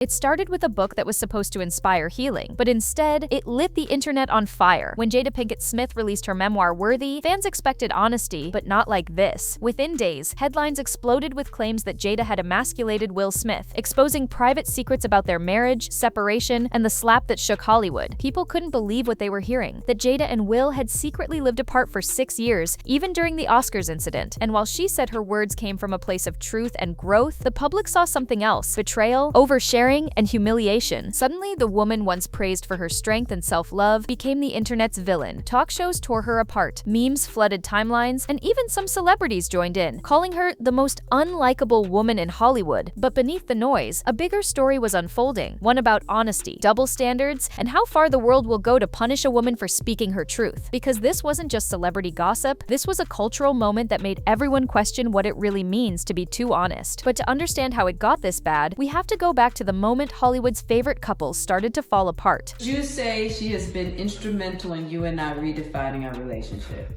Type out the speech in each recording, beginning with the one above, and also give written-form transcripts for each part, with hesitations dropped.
It started with a book that was supposed to inspire healing, but instead, it lit the internet on fire. When Jada Pinkett Smith released her memoir Worthy, fans expected honesty, but not like this. Within days, headlines exploded with claims that Jada had emasculated Will Smith, exposing private secrets about their marriage, separation, and the slap that shook Hollywood. People couldn't believe what they were hearing, that Jada and Will had secretly lived apart for 6 years, even during the Oscars incident. And while she said her words came from a place of truth and growth, the public saw something else: betrayal, oversharing, and humiliation. Suddenly, the woman once praised for her strength and self-love became the internet's villain. Talk shows tore her apart, memes flooded timelines, and even some celebrities joined in, calling her the most unlikable woman in Hollywood. But beneath the noise, a bigger story was unfolding, one about honesty, double standards, and how far the world will go to punish a woman for speaking her truth. Because this wasn't just celebrity gossip, this was a cultural moment that made everyone question what it really means to be too honest. But to understand how it got this bad, we have to go back to the moment Hollywood's favorite couples started to fall apart. Would you say she has been instrumental in you and I redefining our relationship?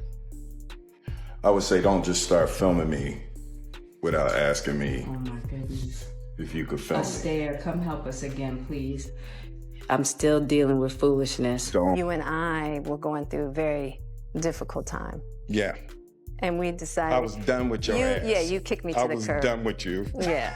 I would say don't just start filming me without asking me Oh my goodness. if you could film me. Astaire, come help us again, please. I'm still dealing with foolishness. Don't. You and I were going through a very difficult time. Yeah, And we decided. I was done with your ass. Yeah, you kicked me to the curb. I was done with you. Yeah.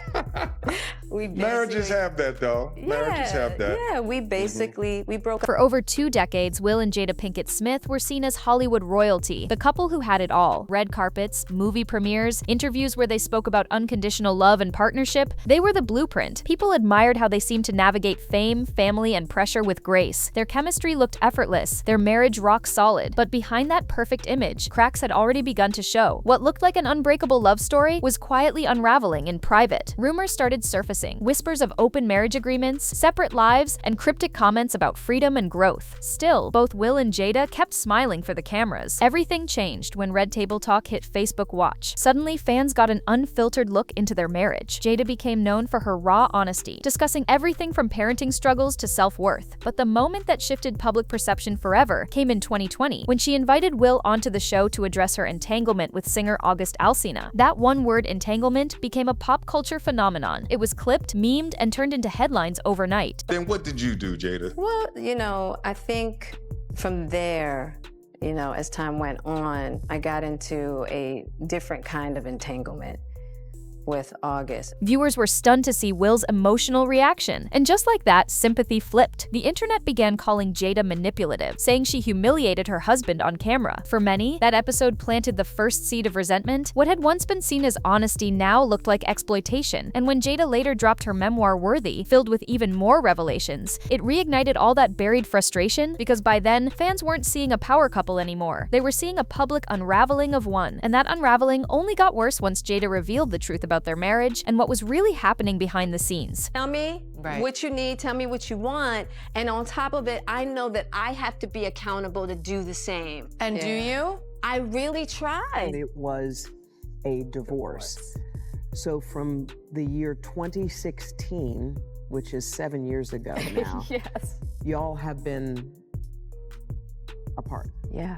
Marriages have that, though. Marriages have that. Yeah, we basically, we broke up. For over 2 decades, Will and Jada Pinkett Smith were seen as Hollywood royalty, the couple who had it all: red carpets, movie premieres, interviews where they spoke about unconditional love and partnership. They were the blueprint. People admired how they seemed to navigate fame, family, and pressure with grace. Their chemistry looked effortless, their marriage rock solid. But behind that perfect image, cracks had already begun to show. What looked like an unbreakable love story was quietly unraveling in private. Rumors started surfacing, whispers of open marriage agreements, separate lives, and cryptic comments about freedom and growth. Still, both Will and Jada kept smiling for the cameras. Everything changed when Red Table Talk hit Facebook Watch. Suddenly, fans got an unfiltered look into their marriage. Jada became known for her raw honesty, discussing everything from parenting struggles to self-worth. But the moment that shifted public perception forever came in 2020, when she invited Will onto the show to address her entanglement with singer August Alsina. That one word, entanglement, became a pop culture phenomenon. It was clipped, memed, and turned into headlines overnight. Then what did you do, Jada? Well, I think from there, as time went on, I got into a different kind of entanglement with August. Viewers were stunned to see Will's emotional reaction. And just like that, sympathy flipped. The internet began calling Jada manipulative, saying she humiliated her husband on camera. For many, that episode planted the first seed of resentment. What had once been seen as honesty now looked like exploitation. And when Jada later dropped her memoir Worthy, filled with even more revelations, it reignited all that buried frustration, because by then, fans weren't seeing a power couple anymore. They were seeing a public unraveling of one. And that unraveling only got worse once Jada revealed the truth about their marriage and what was really happening behind the scenes. Tell me what you need, tell me what you want, and on top of it, I know that I have to be accountable to do the same. And do you? I really tried. It was a divorce. So from the year 2016, which is 7 years ago now, Yes. y'all have been apart. Yeah.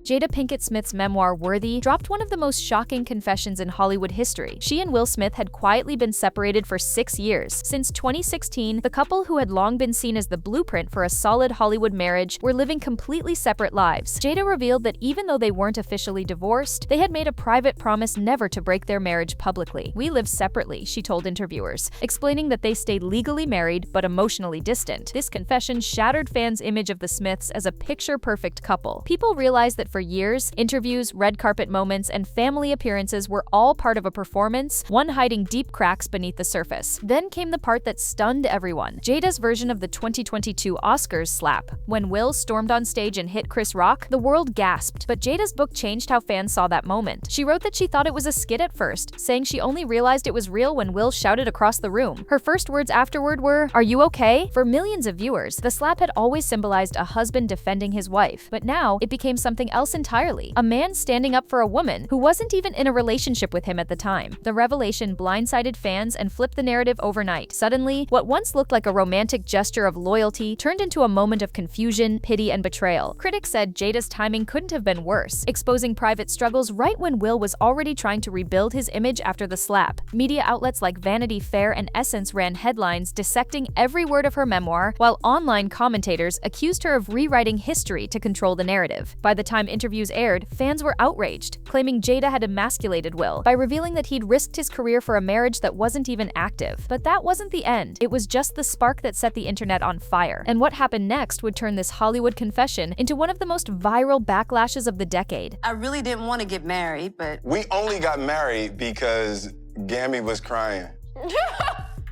Jada Pinkett Smith's memoir Worthy dropped one of the most shocking confessions in Hollywood history. She and Will Smith had quietly been separated for 6 years. Since 2016, the couple, who had long been seen as the blueprint for a solid Hollywood marriage, were living completely separate lives. Jada revealed that even though they weren't officially divorced, they had made a private promise never to break their marriage publicly. "We live separately," she told interviewers, explaining that they stayed legally married but emotionally distant. This confession shattered fans' image of the Smiths as a picture-perfect couple. People realized that for years, interviews, red carpet moments, and family appearances were all part of a performance, one hiding deep cracks beneath the surface. Then came the part that stunned everyone: Jada's version of the 2022 Oscars slap. When Will stormed on stage and hit Chris Rock, the world gasped, but Jada's book changed how fans saw that moment. She wrote that she thought it was a skit at first, saying she only realized it was real when Will shouted across the room. Her first words afterward were, "Are you okay?" For millions of viewers, the slap had always symbolized a husband defending his wife, but now it became something else else entirely. A man standing up for a woman who wasn't even in a relationship with him at the time. The revelation blindsided fans and flipped the narrative overnight. Suddenly, what once looked like a romantic gesture of loyalty turned into a moment of confusion, pity, and betrayal. Critics said Jada's timing couldn't have been worse, exposing private struggles right when Will was already trying to rebuild his image after the slap. Media outlets like Vanity Fair and Essence ran headlines dissecting every word of her memoir, while online commentators accused her of rewriting history to control the narrative. By the time interviews aired, fans were outraged, claiming Jada had emasculated Will by revealing that he'd risked his career for a marriage that wasn't even active. But that wasn't the end. It was just the spark that set the internet on fire. And what happened next would turn this Hollywood confession into one of the most viral backlashes of the decade. I really didn't want to get married, but... We only got married because Gammy was crying.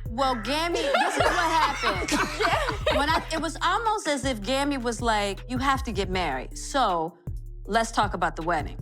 Well, Gammy, this is what happened. It was almost as if Gammy was like, you have to get married, so let's talk about the wedding.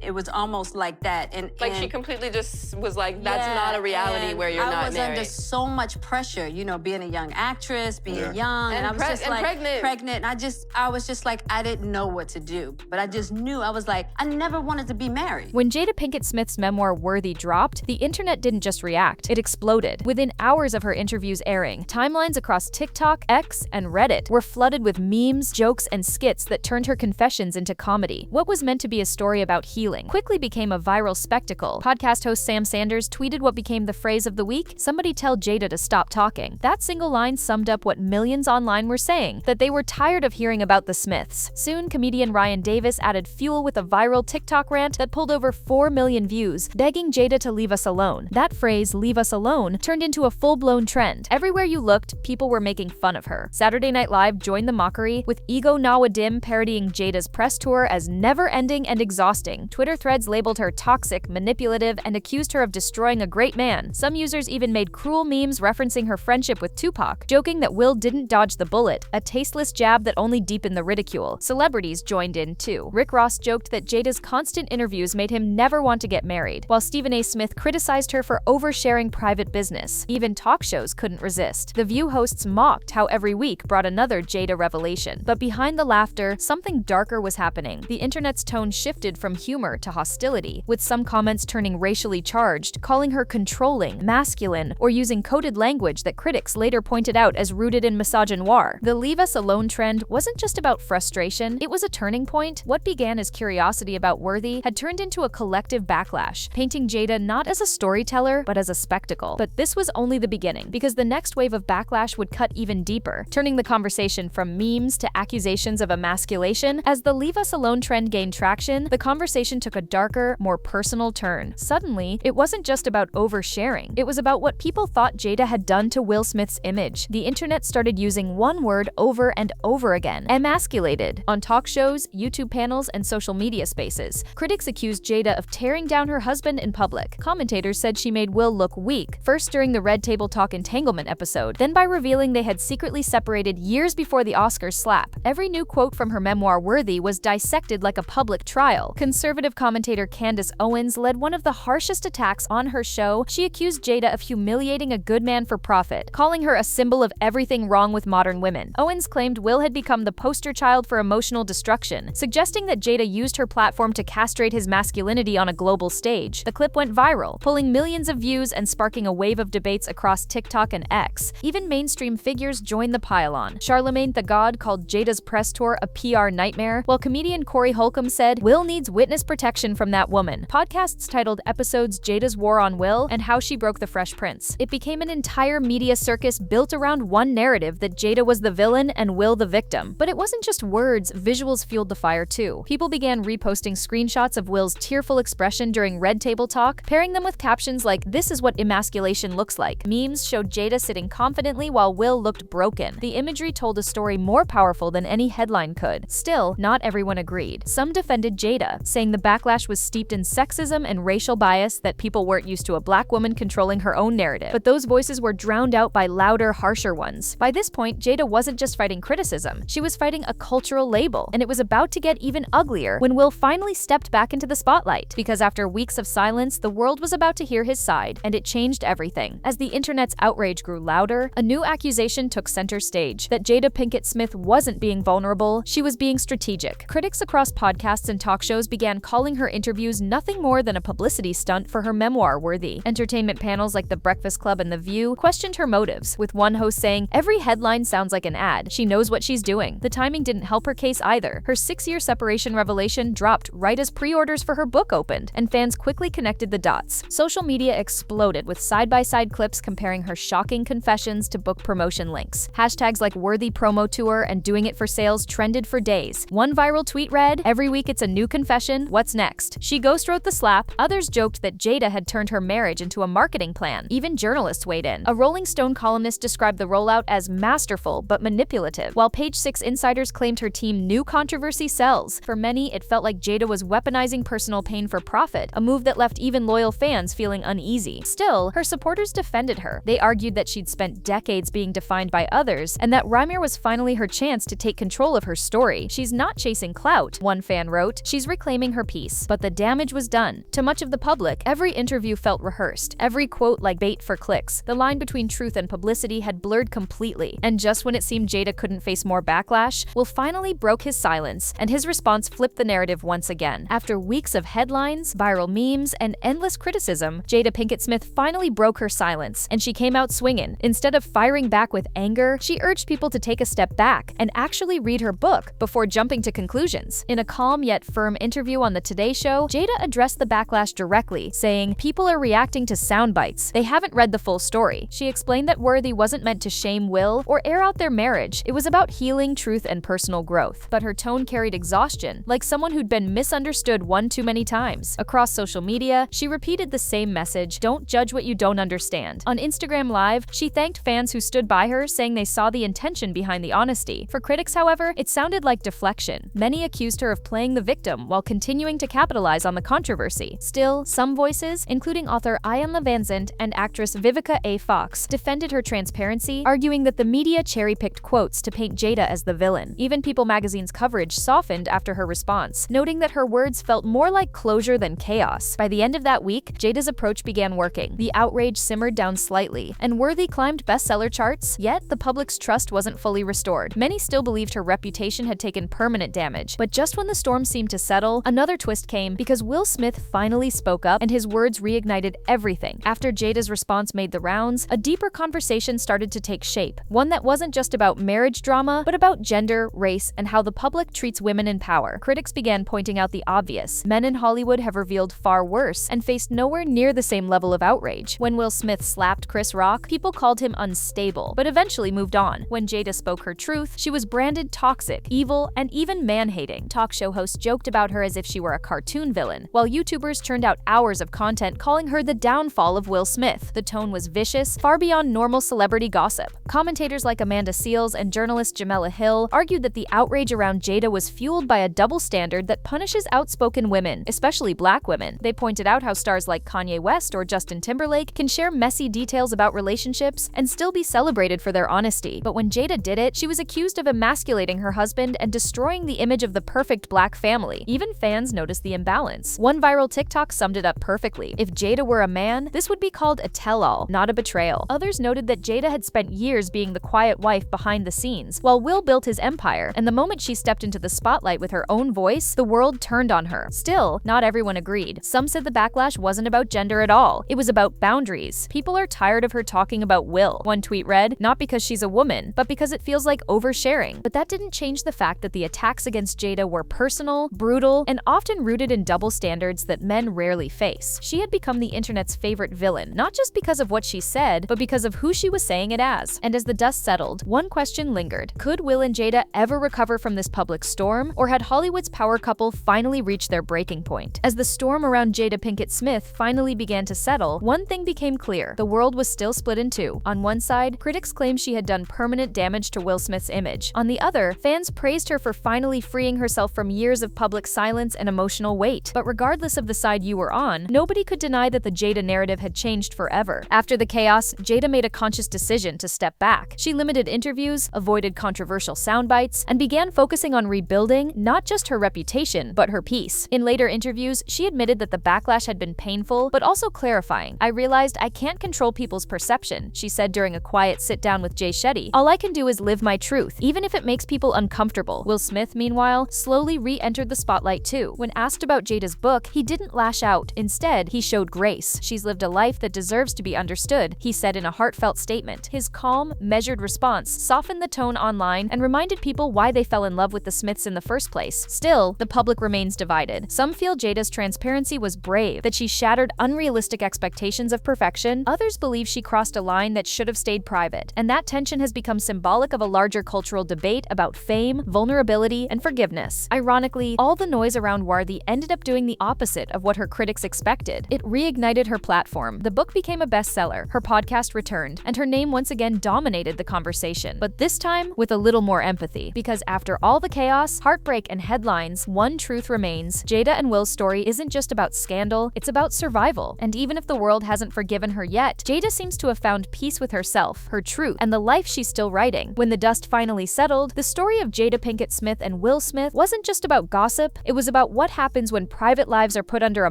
It was almost like that. Like she completely just was like, that's not a reality where you're not married. I was under so much pressure, you know, being a young actress, being young, and I was just like pregnant. And I was just like, I didn't know what to do. But I just knew, I was like, I never wanted to be married. When Jada Pinkett Smith's memoir Worthy dropped, the internet didn't just react, it exploded. Within hours of her interviews airing, timelines across TikTok, X, and Reddit were flooded with memes, jokes, and skits that turned her confessions into comedy. What was meant to be a story about healing quickly became a viral spectacle. Podcast host Sam Sanders tweeted what became the phrase of the week, "Somebody tell Jada to stop talking." That single line summed up what millions online were saying, that they were tired of hearing about the Smiths. Soon, comedian Ryan Davis added fuel with a viral TikTok rant that pulled over 4 million views, begging Jada to leave us alone. That phrase, "leave us alone," turned into a full-blown trend. Everywhere you looked, people were making fun of her. Saturday Night Live joined the mockery, with Ego Nawadim parodying Jada's press tour as never-ending and exhausting. Twitter threads labeled her toxic, manipulative, and accused her of destroying a great man. Some users even made cruel memes referencing her friendship with Tupac, joking that Will didn't dodge the bullet, a tasteless jab that only deepened the ridicule. Celebrities joined in too. Rick Ross joked that Jada's constant interviews made him never want to get married, while Stephen A. Smith criticized her for oversharing private business. Even talk shows couldn't resist. The View hosts mocked how every week brought another Jada revelation. But behind the laughter, something darker was happening. The internet's tone shifted from humor to hostility, with some comments turning racially charged, calling her controlling, masculine, or using coded language that critics later pointed out as rooted in misogynoir. The leave us alone trend wasn't just about frustration, it was a turning point. What began as curiosity about Worthy had turned into a collective backlash, painting Jada not as a storyteller, but as a spectacle. But this was only the beginning, because the next wave of backlash would cut even deeper, turning the conversation from memes to accusations of emasculation. As the leave us alone trend gained traction, the conversation took a darker, more personal turn. Suddenly, it wasn't just about oversharing. It was about what people thought Jada had done to Will Smith's image. The internet started using one word over and over again: emasculated. On talk shows, YouTube panels, and social media spaces, critics accused Jada of tearing down her husband in public. Commentators said she made Will look weak, first during the Red Table Talk entanglement episode, then by revealing they had secretly separated years before the Oscars slap. Every new quote from her memoir Worthy was dissected like a public trial. Conservative commentator Candace Owens led one of the harshest attacks on her show. She accused Jada of humiliating a good man for profit, calling her a symbol of everything wrong with modern women. Owens claimed Will had become the poster child for emotional destruction, suggesting that Jada used her platform to castrate his masculinity on a global stage. The clip went viral, pulling millions of views and sparking a wave of debates across TikTok and X. Even mainstream figures joined the pile-on. Charlemagne the God called Jada's press tour a PR nightmare, while comedian Corey Holcomb said, "Will needs witness protection from that woman." Podcasts titled episodes Jada's War on Will and How She Broke the Fresh Prince. It became an entire media circus built around one narrative that Jada was the villain and Will the victim. But it wasn't just words, visuals fueled the fire too. People began reposting screenshots of Will's tearful expression during Red Table Talk, pairing them with captions like, "This is what emasculation looks like." Memes showed Jada sitting confidently while Will looked broken. The imagery told a story more powerful than any headline could. Still, not everyone agreed. Some defended Jada, saying the backlash was steeped in sexism and racial bias, that people weren't used to a black woman controlling her own narrative. But those voices were drowned out by louder, harsher ones. By this point, Jada wasn't just fighting criticism, she was fighting a cultural label, and it was about to get even uglier when Will finally stepped back into the spotlight. Because after weeks of silence, the world was about to hear his side, and it changed everything. As the internet's outrage grew louder, a new accusation took center stage: that Jada Pinkett Smith wasn't being vulnerable, she was being strategic. Critics across podcasts and talk shows began calling her interviews nothing more than a publicity stunt for her memoir worthy. Entertainment panels like The Breakfast Club and The View questioned her motives, with one host saying, "Every headline sounds like an ad. She knows what she's doing." The timing didn't help her case either. Her 6-year separation revelation dropped right as pre-orders for her book opened, and fans quickly connected the dots. Social media exploded with side-by-side clips comparing her shocking confessions to book promotion links. Hashtags like Worthy Promo Tour and Doing It for Sales trended for days. One viral tweet read, "Every week it's a new confession. What's next?" She ghost-wrote the slap. Others joked that Jada had turned her marriage into a marketing plan. Even journalists weighed in. A Rolling Stone columnist described the rollout as masterful but manipulative, while Page Six insiders claimed her team knew controversy sells. For many, it felt like Jada was weaponizing personal pain for profit, a move that left even loyal fans feeling uneasy. Still, her supporters defended her. They argued that she'd spent decades being defined by others, and that Reimer was finally her chance to take control of her story. "She's not chasing clout," one fan wrote. "She's reclaiming her peace." But the damage was done. To much of the public, every interview felt rehearsed, every quote like bait for clicks. The line between truth and publicity had blurred completely. And just when it seemed Jada couldn't face more backlash, Will finally broke his silence, and his response flipped the narrative once again. After weeks of headlines, viral memes, and endless criticism, Jada Pinkett Smith finally broke her silence, and she came out swinging. Instead of firing back with anger, she urged people to take a step back and actually read her book before jumping to conclusions. In a calm yet firm interview on The Today Show, Jada addressed the backlash directly, saying, "People are reacting to sound bites. They haven't read the full story." She explained that Worthy wasn't meant to shame Will or air out their marriage. It was about healing, truth, and personal growth. But her tone carried exhaustion, like someone who'd been misunderstood one too many times. Across social media, she repeated the same message: "Don't judge what you don't understand." On Instagram Live, she thanked fans who stood by her, saying they saw the intention behind the honesty. For critics, however, it sounded like deflection. Many accused her of playing the victim while continuing to capitalize on the controversy. Still, some voices, including author Ian Van Zandt and actress Vivica A. Fox, defended her transparency, arguing that the media cherry-picked quotes to paint Jada as the villain. Even People magazine's coverage softened after her response, noting that her words felt more like closure than chaos. By the end of that week, Jada's approach began working. The outrage simmered down slightly, and Worthy climbed bestseller charts, yet the public's trust wasn't fully restored. Many still believed her reputation had taken permanent damage. But just when the storm seemed to settle, another twist came, because Will Smith finally spoke up, and his words reignited everything. After Jada's response made the rounds, a deeper conversation started to take shape, one that wasn't just about marriage drama, but about gender, race, and how the public treats women in power. Critics began pointing out the obvious. Men in Hollywood have revealed far worse and faced nowhere near the same level of outrage. When Will Smith slapped Chris Rock, people called him unstable, but eventually moved on. When Jada spoke her truth, she was branded toxic, evil, and even man-hating. Talk show hosts joked about her as if she were a cartoon villain, while YouTubers churned out hours of content calling her the downfall of Will Smith. The tone was vicious, far beyond normal celebrity gossip. Commentators like Amanda Seales and journalist Jamela Hill argued that the outrage around Jada was fueled by a double standard that punishes outspoken women, especially black women. They pointed out how stars like Kanye West or Justin Timberlake can share messy details about relationships and still be celebrated for their honesty. But when Jada did it, she was accused of emasculating her husband and destroying the image of the perfect black family. Even fans noticed the imbalance. One viral TikTok summed it up perfectly: "If Jada were a man, this would be called a tell-all, not a betrayal." Others noted that Jada had spent years being the quiet wife behind the scenes, while Will built his empire, and the moment she stepped into the spotlight with her own voice, the world turned on her. Still, not everyone agreed. Some said the backlash wasn't about gender at all. It was about boundaries. "People are tired of her talking about Will," one tweet read, "not because she's a woman, but because it feels like oversharing." But that didn't change the fact that the attacks against Jada were personal, brutal, and often rooted in double standards that men rarely face. She had become the internet's favorite villain, not just because of what she said, but because of who she was saying it as. And as the dust settled, one question lingered: could Will and Jada ever recover from this public storm, or had Hollywood's power couple finally reached their breaking point? As the storm around Jada Pinkett Smith finally began to settle, one thing became clear: the world was still split in two. On one side, critics claimed she had done permanent damage to Will Smith's image. On the other, fans praised her for finally freeing herself from years of public silence and emotional weight. But regardless of the side you were on, nobody could deny that the Jada narrative had changed forever. After the chaos, Jada made a conscious decision to step back. She limited interviews, avoided controversial soundbites, and began focusing on rebuilding not just her reputation, but her peace. In later interviews, she admitted that the backlash had been painful, but also clarifying. "I realized I can't control people's perception," she said during a quiet sit-down with Jay Shetty. "All I can do is live my truth, even if it makes people uncomfortable." Will Smith, meanwhile, slowly re-entered the spotlight too. When asked about Jada's book, he didn't lash out. Instead, he showed grace. "She's lived a life that deserves to be understood," he said in a heartfelt statement. His calm, measured response softened the tone online and reminded people why they fell in love with the Smiths in the first place. Still, the public remains divided. Some feel Jada's transparency was brave, that she shattered unrealistic expectations of perfection. Others believe she crossed a line that should have stayed private. And that tension has become symbolic of a larger cultural debate about fame, vulnerability, and forgiveness. Ironically, all the noise around Worthy ended up doing the opposite of what her critics expected. It reignited her platform. The book became a bestseller, her podcast returned, and her name once again dominated the conversation. But this time, with a little more empathy. Because after all the chaos, heartbreak, and headlines, one truth remains: Jada and Will's story isn't just about scandal, it's about survival. And even if the world hasn't forgiven her yet, Jada seems to have found peace with herself, her truth, and the life she's still writing. When the dust finally settled, the story of Jada Pinkett Smith and Will Smith wasn't just about gossip, it was about what happens when private lives are put under a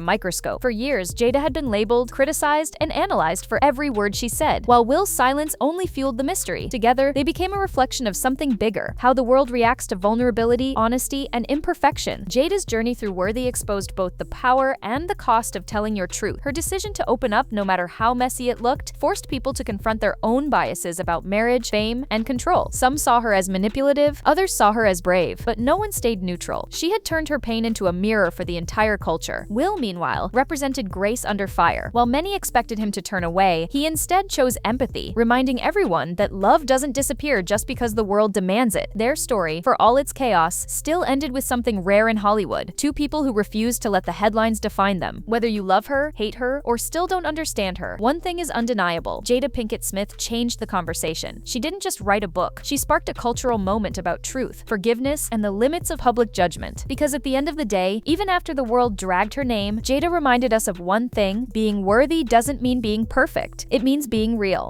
microscope. For years, Jada had been labeled, criticized, and analyzed for every word she said, while Will's silence only fueled the mystery. Together, they became a reflection of something bigger: how the world reacts to vulnerability, honesty, and imperfection. Jada's journey through Worthy exposed both the power and the cost of telling your truth. Her decision to open up, no matter how messy it looked, forced people to confront their own biases about marriage, fame, and control. Some saw her as manipulative, others saw her as brave, but no one stayed neutral. She had turned her pain into a mirror for the entire culture. Will, meanwhile, represented grace under fire. While many expected him to turn away, he instead chose empathy, reminding everyone that love doesn't disappear just because the world demands it. Their story, for all its chaos, still ended with something rare in Hollywood: two people who refused to let the headlines define them. Whether you love her, hate her, or still don't understand her, one thing is undeniable: Jada Pinkett Smith changed the conversation. She didn't just write a book, she sparked a cultural moment about truth, forgiveness, and the limits of public judgment. Because at the end of the day, even after the world dragged her name, Jada reminded us of one thing: being worthy doesn't mean being perfect. It means being real.